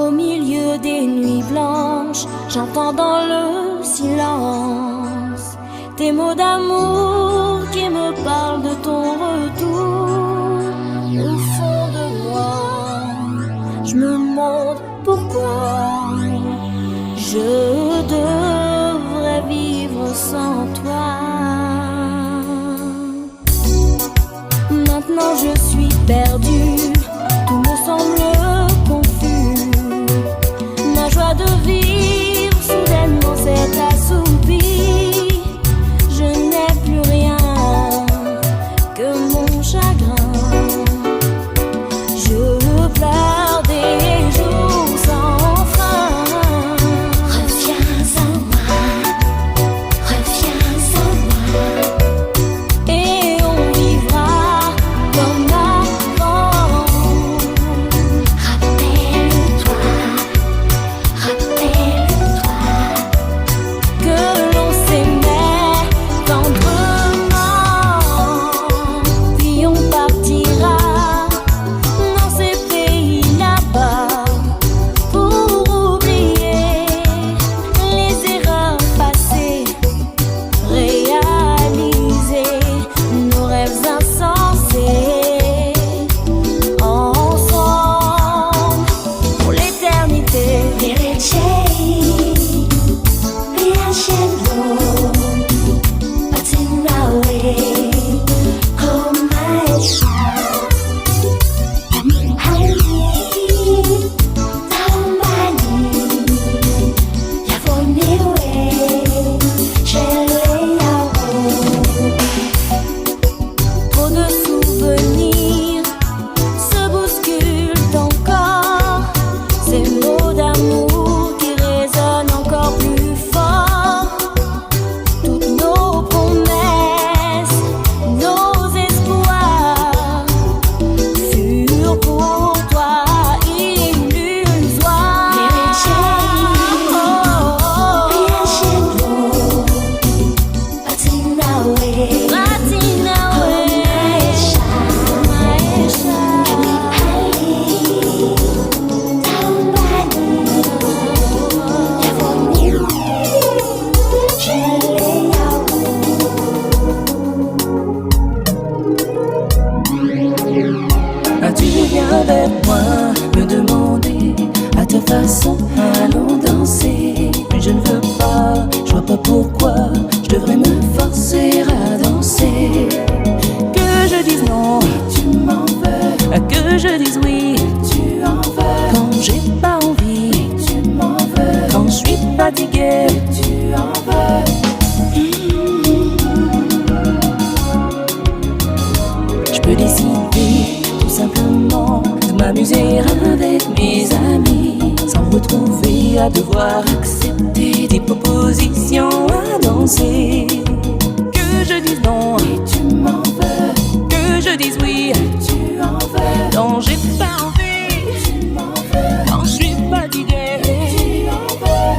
Au milieu des nuits blanches, j'entends dans le silence tes mots d'amour qui me parlent de ton retour. Au fond de moi, je me demande pourquoi je devrais vivre sans toi. Maintenant je suis perdue, tout me semble confus. Ma joie de vivre soudainement s'est assoupie. Je n'ai plus rien que mon chagrin. Je pleure des jours sans fin. Reviens en moi, reviens en moi. Et on vivra comme avant. Rappelle-toi Que l'on s'aimait tendrement. Puis on partira dans ces pays là-bas pour oublier les erreurs passées, réaliser nos rêves insensés. Ensemble pour l'éternité. riascendo patinawe come taumani yavonewe sheleyawo. Trop de souvenirs se bousculent encore. Ces mots d'amour qui résonnent encore plus fort. Toutes nos promesses, nos espoirs furent pour toi illusoires. riascendo patinawe Ratinawe, Maesha. Ah, tu viens vers moi me demander à ta façon, allons danser. Mais je ne veux pas, je vois pas pourquoi je devrais me forcer à danser. Que je dise non, tu m'en veux. Que je dise oui, tu en veux. Quand j'ai pas envie, tu m'en veux. Quand je suis fatiguée, tu en veux. Je peux décider tout simplement de m'amuser avec mes amis, sans me retrouver à devoir accepter des propositions à danser. Que je dise non et tu m'en veux. Que je dise oui, tu en veux. Quand j'ai pas envie, tu m'en veux. Quand je suis fatiguée, tu en veux.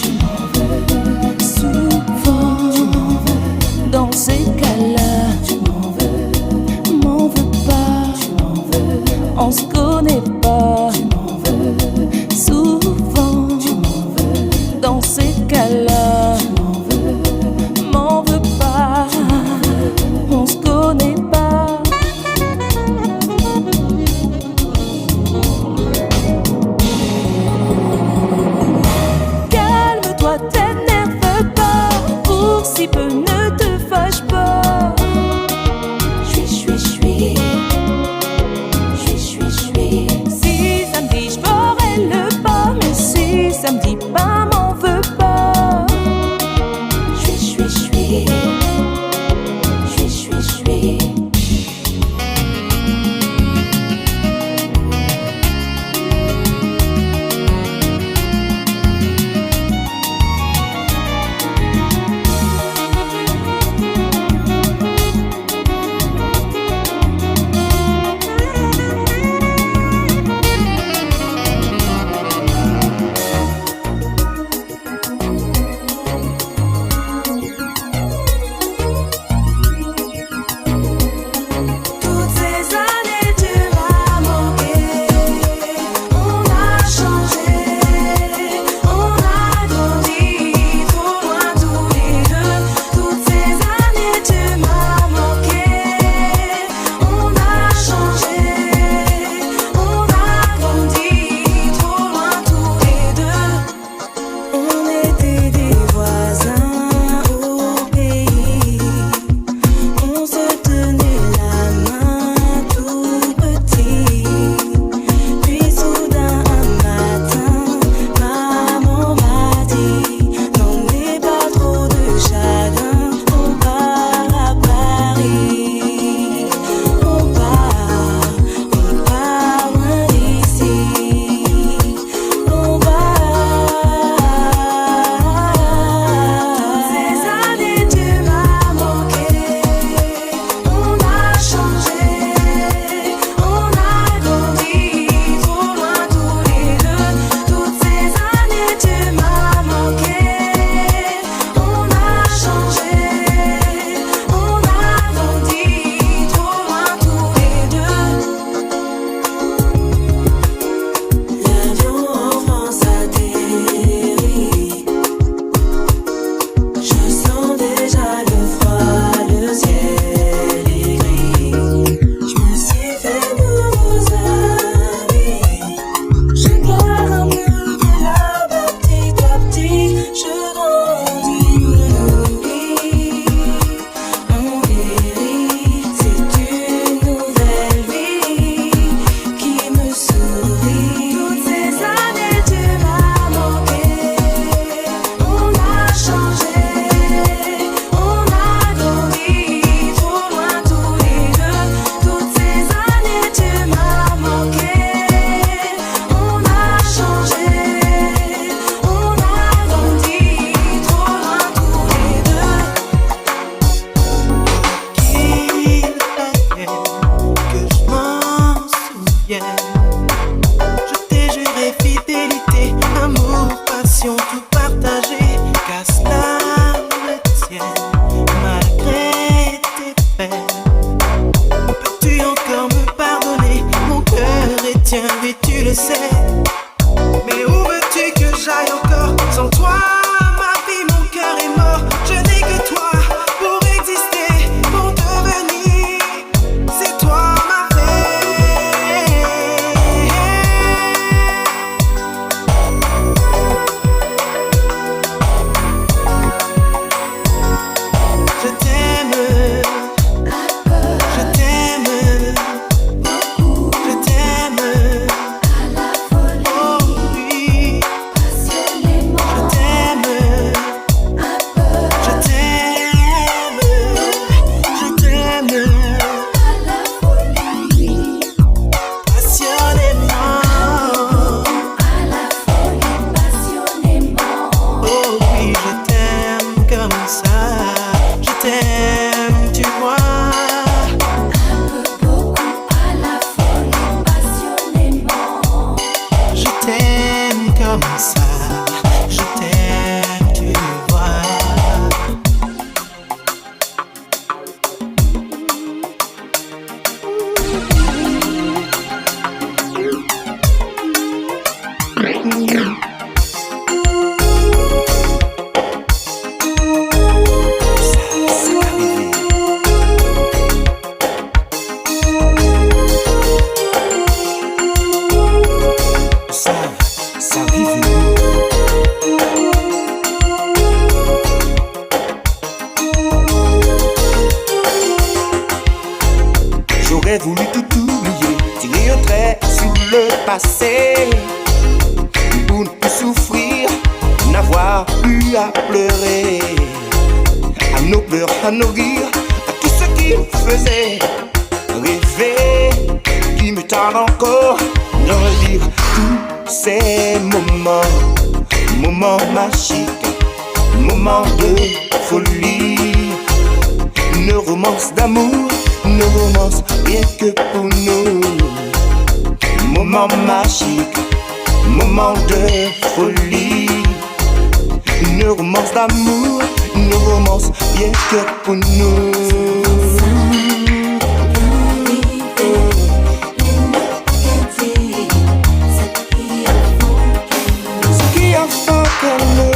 Tu m'en veux. Souvent, tu m'en veux. Dans ces cas-là, tu m'en veux. M'en veux pas, tu m'en veux. On se connaît pas, tu m'en veux. Souvent, tu m'en veux. Dans ces cas-là, tu m'en veux. M'en veux pas, on se connaît pas. Calme-toi, t'énerve pas, pour si peu ne te fâche pas. Je suis. Yeah. Je t'ai juré fidélité, amour, passion, tout partagé. Qu'à cela ne tienne, malgré tes faits. Peux-tu encore me pardonner? Mon cœur est tien, et tu le sais. Mais où veux-tu que j'aille encore? Sans toi, ma vie, mon cœur est mort. Je n'ai que toi pour exister, pour devenir. C'est toi ma paix. Je t'aime, je t'aime, je t'aime. Oh oui, je t'aime, je t'aime, je t'aime. Passionnément. Oh oui, je t'aime comme ça. Je t'aime, tu vois. Je t'aime comme ça. Je t'aime, tu vois. Ça arrive. J'aurais voulu tout oublier, tirer un trait sur le passé, pour ne plus souffrir, n'avoir plus à pleurer, à nos pleurs, à nos rires, à tout ce qui me faisait rêver, qui me tarde encore de revivre tous ces moments magiques, moments de folie, une romance d'amour, une romance rien que pour nous. Moments magiques, moments de folie, une romance d'amour, une romance rien que pour nous. Ce qui a fait que nous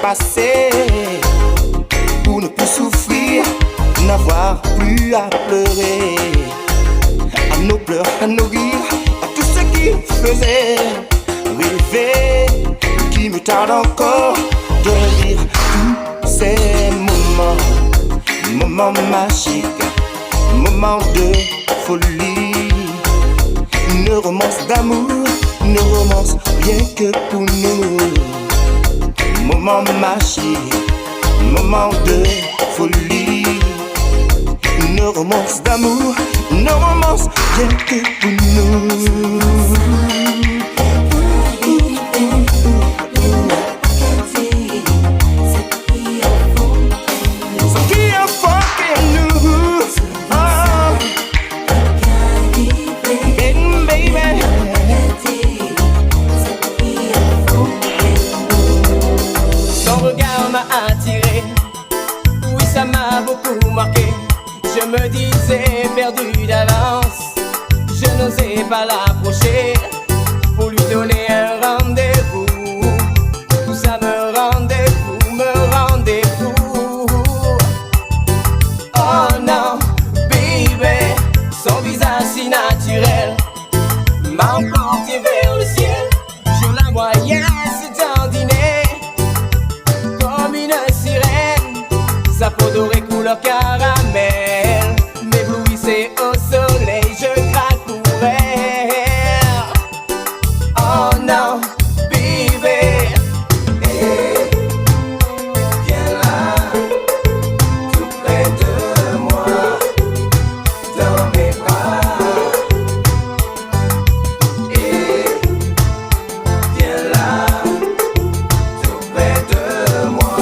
passé, pour ne plus souffrir, n'avoir plus à pleurer, à nos pleurs, à nos rires, à tout ce qui faisait rêver, qui me tarde encore de revivre tous ces moments magiques, moments de folie, une romance d'amour, une romance rien que pour nous. Moment magique, moment de folie, une romance d'amour, une romance rien que pour nous. Ce qui a fait nous, baby. Ton regard m'a attiré, oui ça m'a beaucoup marqué. Je me disais perdu d'avance, je n'osais pas l'approcher pour lui donner un rendez-vous. Tout ça me rendait fou, me rendait fou. Oh non, baby, m'emporter vers le ciel. Je la voyais se dandiner comme une sirène, sa peau dorée couleur caramel m'éblouissait au soleil, je craque pour elle. Oh non, baby, hey, viens là, tout près de moi, dans mes bras. Hey, viens là, tout près de moi.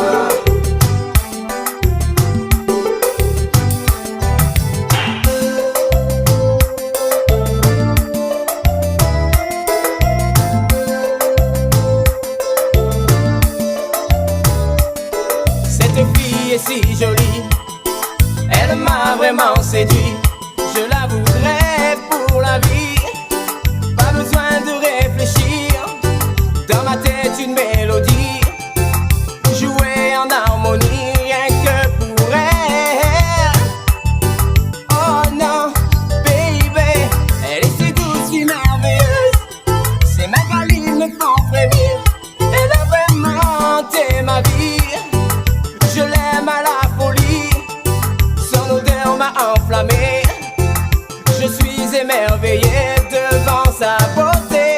Cette fille est si jolie, elle m'a vraiment séduit. Je la voudrais pour la vie, pas besoin de réfléchir. Dans ma tête une mélodie, jouer en harmonie, rien que pour elle. Oh non, baby, elle est si douce, si merveilleuse. Ces Magali me font frémir, elle a vraiment hanté ma vie. Je l'aime à la folie, son odeur m'a enflammé. Je suis émerveillé devant sa beauté.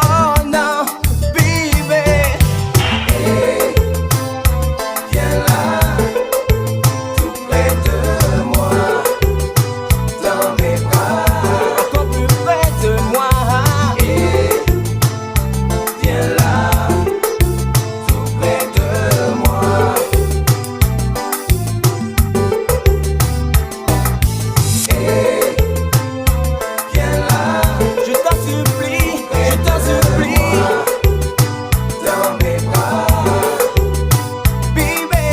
Oh non, baby, hey, viens là, tout près de moi, dans mes bras, encore plus près de moi. Hey, viens là, tout près de moi. Hey, viens là, je t'en supplie, dans mes bras. Baby,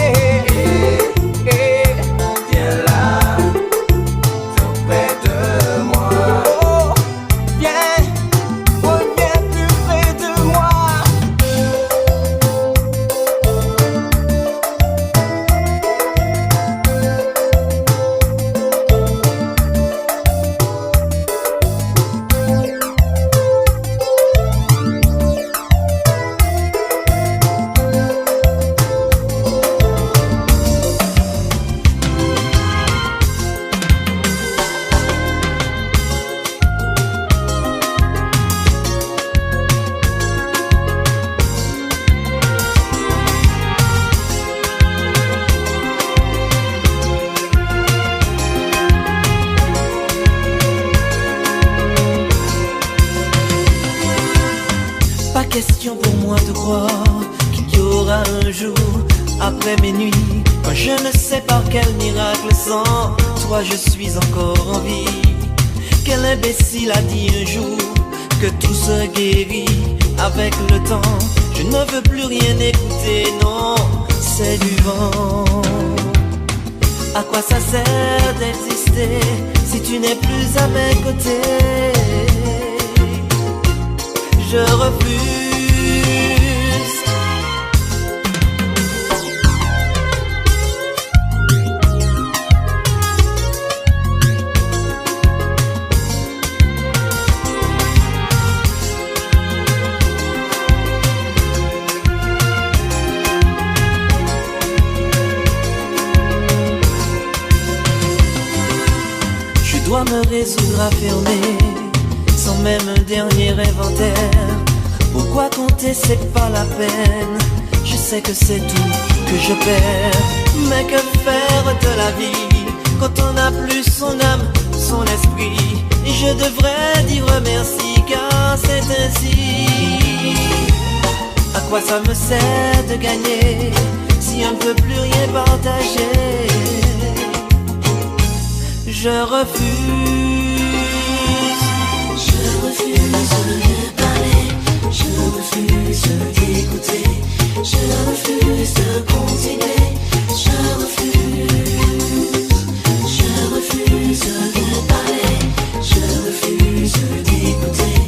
hey, viens là, tout près de moi. Oh, viens, reviens plus près de moi. Pas question pour moi de croire qu'il y aura un jour après mes nuits, quand je ne sais par quel miracle sans toi je suis encore en vie. Quel imbécile a dit un jour que tout se guérit avec le temps? Je ne veux plus rien écouter, non, c'est du vent. À quoi ça sert d'exister si tu n'es plus à mes côtés? Je refuse. Je dois me résoudre à fermer sans même un dernier inventaire. Pourquoi compter, c'est pas la peine. Je sais que c'est tout que je perds. Mais que faire de la vie quand on n'a plus son âme, son esprit? Je devrais dire merci car c'est ainsi. À quoi ça me sert de gagner si on ne peut plus rien partager? Je refuse. Je refuse de parler, je refuse d'écouter, je refuse de continuer, je refuse de parler, je refuse d'écouter,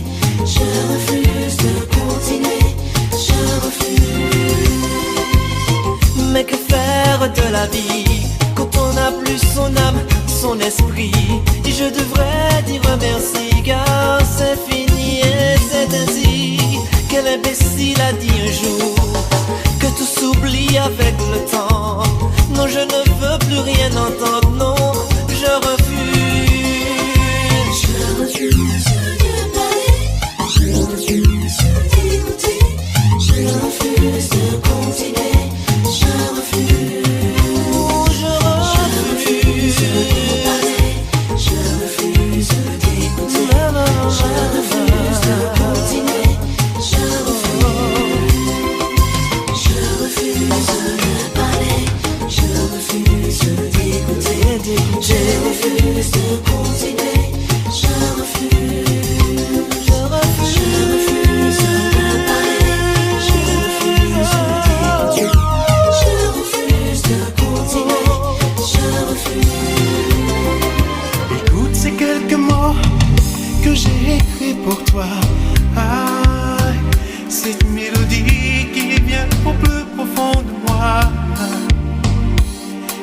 je refuse de continuer, je refuse. Mais que faire de la vie quand on n'a plus son âme, son esprit. Et je devrais dire merci car c'est fini et c'est ainsi. Quel imbécile a dit un jour que tout s'oublie avec le temps. Non, je ne veux plus rien entendre, non, je refuse. Je refuse de parler, je refuse d'écouter, je refuse de continuer, je refuse. Je refuse de parler, je refuse d'écouter, je refuse de continuer, je refuse. Je refuse de parler, je refuse d'écouter, je refuse de continuer, je refuse. Je refuse de parler, je refuse d'écouter, je refuse de continuer, je refuse. Écoute ces quelques mots que j'ai écrits pour toi. Ah, cette mélodie qui vient au plus profond de moi.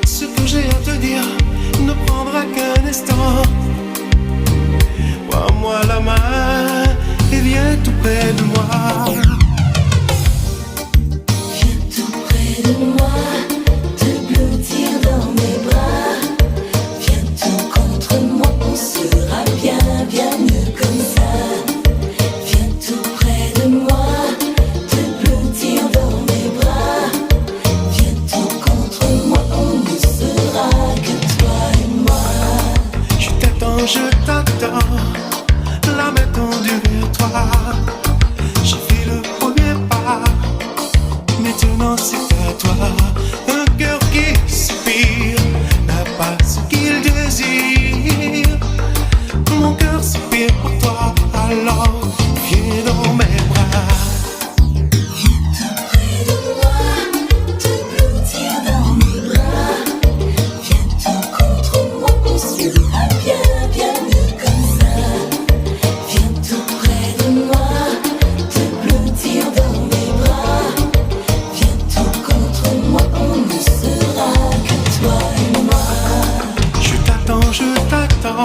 Ce que j'ai à te dire ne prendra qu'un instant. Prends-moi la main et viens tout près de moi. Viens tout près de moi, te blottir dans mes bras. Viens tout contre moi, on sera bien, bien mieux comme ça. Viens tout près de moi, te blottir dans mes bras. Viens tout contre moi, on ne sera que toi et moi. Je t'attends, la main tendue vers toi. J'ai fait le premier pas, maintenant c'est à toi. Un cœur qui soupire n'a pas ce qu'il désire. Mon cœur soupire pour toi, alors viens dans mes bras. Tout près de moi, te blottir dans mes bras. Viens tout contre moi, on sera bien, bien mieux comme ça. Viens tout près de moi, te blottir dans mes bras. Viens tout contre moi, on ne sera que toi et moi. Je t'attends,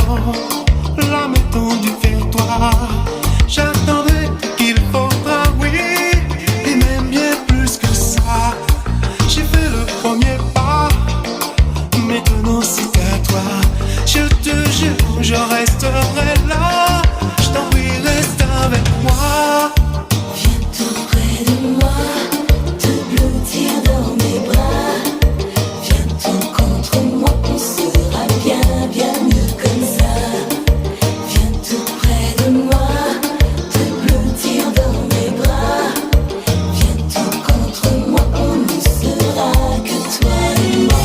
la main tendue vers toi. J'attendrai qu'il faudra, oui, et même bien plus que ça. J'ai fait le premier pas, maintenant c'est à toi. Je te jure, je resterai là. Je t'en prie, reste avec moi. Viens tout près de moi, te blottir dans mes bras. Viens tout contre moi, on sera bien, bien mieux comme ça. Viens tout près de moi, te blottir dans mes bras. Viens tout contre moi, on ne sera que toi et moi.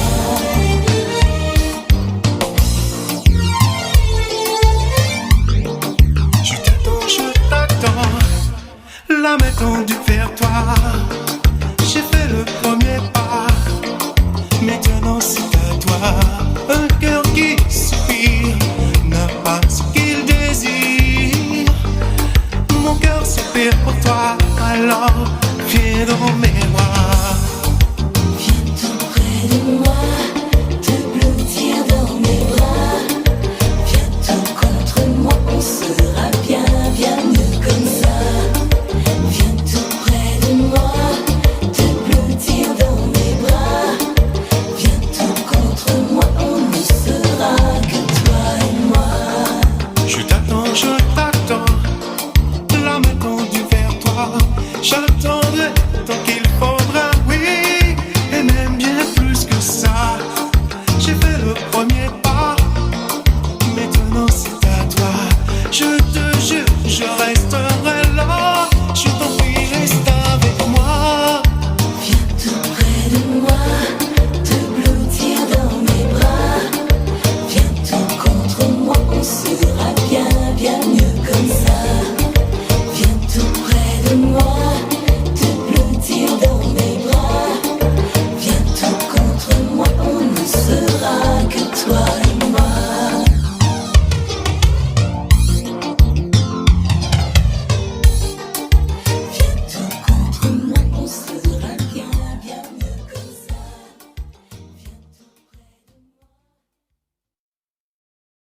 Je t'attends, la main tendue vers toi.